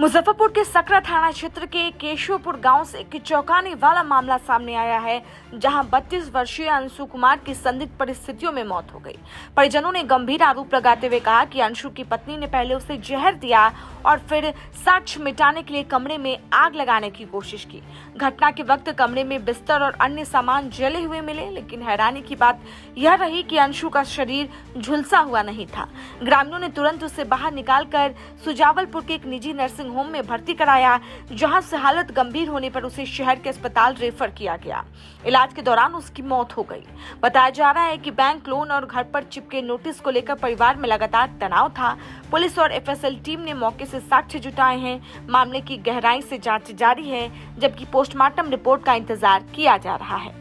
मुजफ्फरपुर के सकरा थाना क्षेत्र के केशवपुर गांव से एक चौंकाने वाला मामला सामने आया है, जहां 32 वर्षीय अंशु कुमार की संदिग्ध परिस्थितियों में मौत हो गई। परिजनों ने गंभीर आरोप लगाते हुए कहा कि अंशु की पत्नी ने पहले उसे जहर दिया और फिर साक्ष्य मिटाने के लिए कमरे में आग लगाने की कोशिश की। घटना के वक्त कमरे में बिस्तर और अन्य सामान जले हुए मिले, लेकिन हैरानी की बात यह रही कि अंशु का शरीर झुलसा हुआ नहीं था। ग्रामीणों ने तुरंत उसे बाहर निकालकर सुजावलपुर के एक निजी नर्सिंग होम में भर्ती कराया, जहां से हालत गंभीर होने पर उसे शहर के अस्पताल रेफर किया गया। इलाज के दौरान उसकी मौत हो गई। बताया जा रहा है कि बैंक लोन और घर पर चिपके नोटिस को लेकर परिवार में लगातार तनाव था। पुलिस और एफएसएल टीम ने मौके से साक्ष्य जुटाए हैं। मामले की गहराई से जांच जारी है, जबकि पोस्टमार्टम रिपोर्ट का इंतजार किया जा रहा है।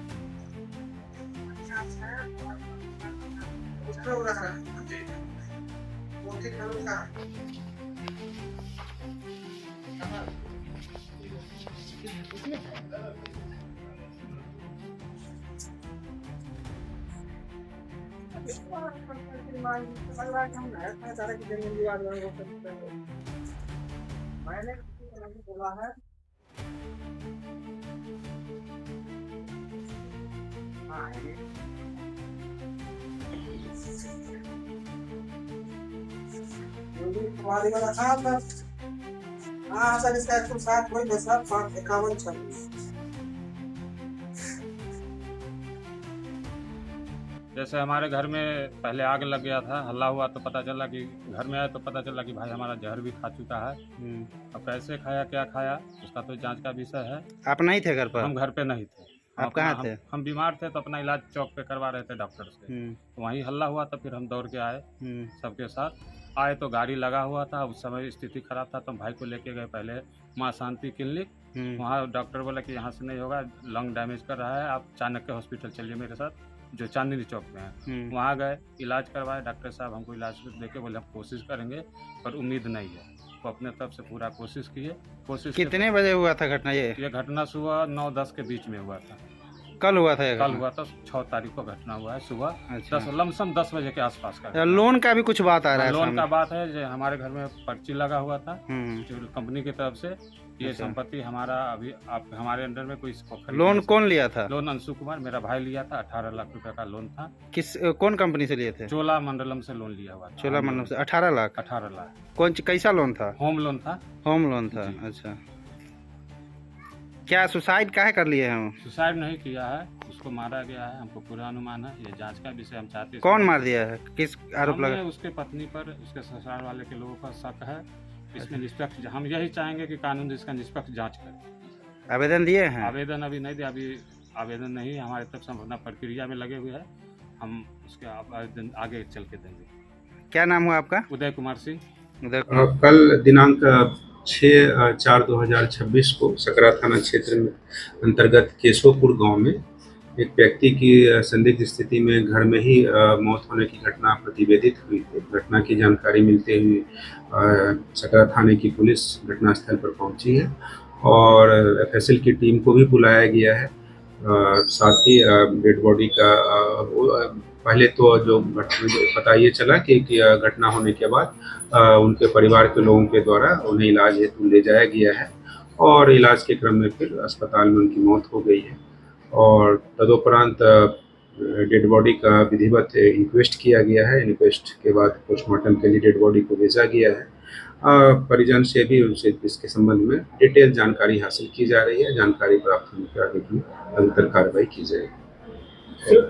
मैंने बोला है हाँ सर, इसका 107 वही 5126। जैसे हमारे घर में पहले आग लग गया था, हल्ला हुआ तो पता चला कि घर में आया तो पता चला कि भाई हमारा जहर भी खा चुका है। अब कैसे खाया, क्या खाया, उसका तो जांच का विषय है। आप नहीं थे घर पर? हम घर पे नहीं थे। आप कहाँ थे? हम बीमार थे तो अपना इलाज चौक पे करवा रहे थे डॉक्टर से। तो वहीं हल्ला हुआ तो फिर हम दौड़ के आए, सबके साथ आए तो गाड़ी लगा हुआ था। उस समय स्थिति खराब था तो हम भाई को लेके गए पहले माँ शांति क्लिनिक। वहाँ डॉक्टर बोला कि यहाँ से नहीं होगा, लंग डैमेज कर रहा है, आप चाणक्य हॉस्पिटल चलिए मेरे साथ, जो चांदनी चौक में है। वहाँ गए, इलाज करवाए। डॉक्टर साहब हमको इलाज देके बोले हम कोशिश करेंगे, पर उम्मीद नहीं है। वो अपने तरफ से पूरा कोशिश किए। कितने बजे हुआ था घटना? ये घटना सुबह 9-10 के बीच में हुआ था। कल हुआ था? कल हुआ था, 6 तारीख को घटना हुआ है सुबह। अच्छा। 10 बजे के आसपास का। लोन का भी कुछ बात आ रहा है? लोन का बात है, जो हमारे घर में पर्ची लगा हुआ था जो कंपनी की तरफ से। ये संपत्ति हमारा अभी आप हमारे अंडर में कोई लोन कौन लिया था? लोन अंशु कुमार मेरा भाई लिया था। 18 लाख रुपए का लोन था। कौन कंपनी से लिए थे? चोला मंडलम से लोन लिया हुआ था। चोला मंडलम से 18 लाख? 18 लाख। कैसा लोन था? होम लोन था। होम लोन था, अच्छा। क्या सुसाइड काहे कर लिए हैं? सुसाइड नहीं किया है, उसको मारा गया है, हमको पूरा अनुमान है। ये जांच का विषय हम चाहते हैं। कौन मार दिया है? किस आरोप लगा? उसके पत्नी पर, उसके ससुराल वाले के लोगों पर शक है। इसमें निष्पक्ष, हम यही चाहेंगे कि कानून इसका निष्पक्ष जांच करे। आवेदन दिए हैं? आवेदन अभी नहीं दिया, अभी आवेदन नहीं, हमारे तरफ से हम अपना प्रक्रिया में लगे हुए हैं। हम उसके आवेदन आगे चल के देंगे। क्या नाम हुआ आपका? उदय कुमार सिंह। कल दिनांक 6/4/2026 को सकरा थाना क्षेत्र में अंतर्गत केशवपुर गांव में एक व्यक्ति की संदिग्ध स्थिति में घर में ही मौत होने की घटना प्रतिवेदित हुई थी। घटना की जानकारी मिलते हुए सकरा थाने की पुलिस घटनास्थल पर पहुंची है और एफएसएल की टीम को भी बुलाया गया है। साथ ही डेड बॉडी का पहले तो जो पता ये चला कि घटना होने के बाद उनके परिवार के लोगों के द्वारा उन्हें इलाज हेतु ले जाया गया है और इलाज के क्रम में फिर अस्पताल में उनकी मौत हो गई है। और तदुपरांत डेड बॉडी का विधिवत इंक्वेस्ट किया गया है। इंक्वेस्ट के बाद पोस्टमार्टम के लिए डेड बॉडी को भेजा गया है। परिजन से भी उनसे इसके संबंध में डिटेल जानकारी हासिल की जा रही है। जानकारी प्राप्त होने के आगे की अंतर कार्रवाई की जाएगी।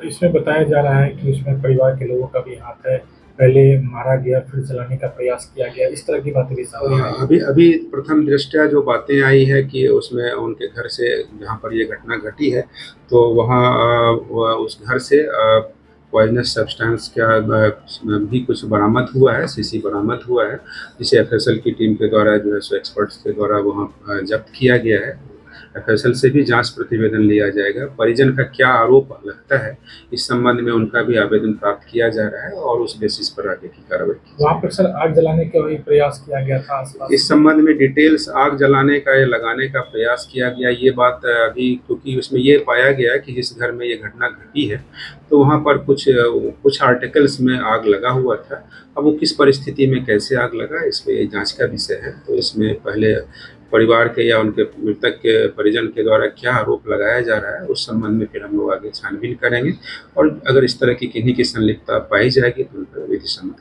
इसमें बताया जा रहा है कि इसमें परिवार के लोगों का भी हाथ है, पहले मारा गया फिर जलाने का प्रयास किया गया, इस तरह की बातें भी सामने आई। अभी प्रथम दृष्टया जो बातें आई है कि उसमें उनके घर से जहां पर ये घटना घटी है तो वहां उस घर से पॉइजनस सब्सटेंस का भी कुछ बरामद हुआ है, सीसी बरामद हुआ है, जिसे एफएसएल की टीम के द्वारा जो है सो एक्सपर्ट्स के द्वारा वहाँ जब्त किया गया है। एफएसएल से भी जांच प्रतिवेदन लिया जाएगा। परिजन का क्या आरोप लगता है इस संबंध में उनका भी आवेदन प्राप्त किया जा रहा है और उस बेसिस पर आगे की कार्रवाई की वहाँ पर सर आग जलाने का भी प्रयास किया गया था आसपास। इस संबंध में डिटेल्स आग जलाने का या लगाने का प्रयास किया गया, ये बात अभी, क्योंकि उसमें ये पाया गया कि जिस घर में ये घटना घटी है तो वहाँ पर कुछ आर्टिकल्स में आग लगा हुआ था। अब वो किस परिस्थिति में कैसे आग लगा, इसमें जांच का विषय है। तो इसमें पहले परिवार के या उनके मृतक के परिजन के द्वारा क्या आरोप लगाया जा रहा है उस संबंध में फिर हम लोग आगे छानबीन करेंगे और अगर इस तरह की किन्हीं की संलिप्तता पाई जाएगी तो उन पर विधि सम्मत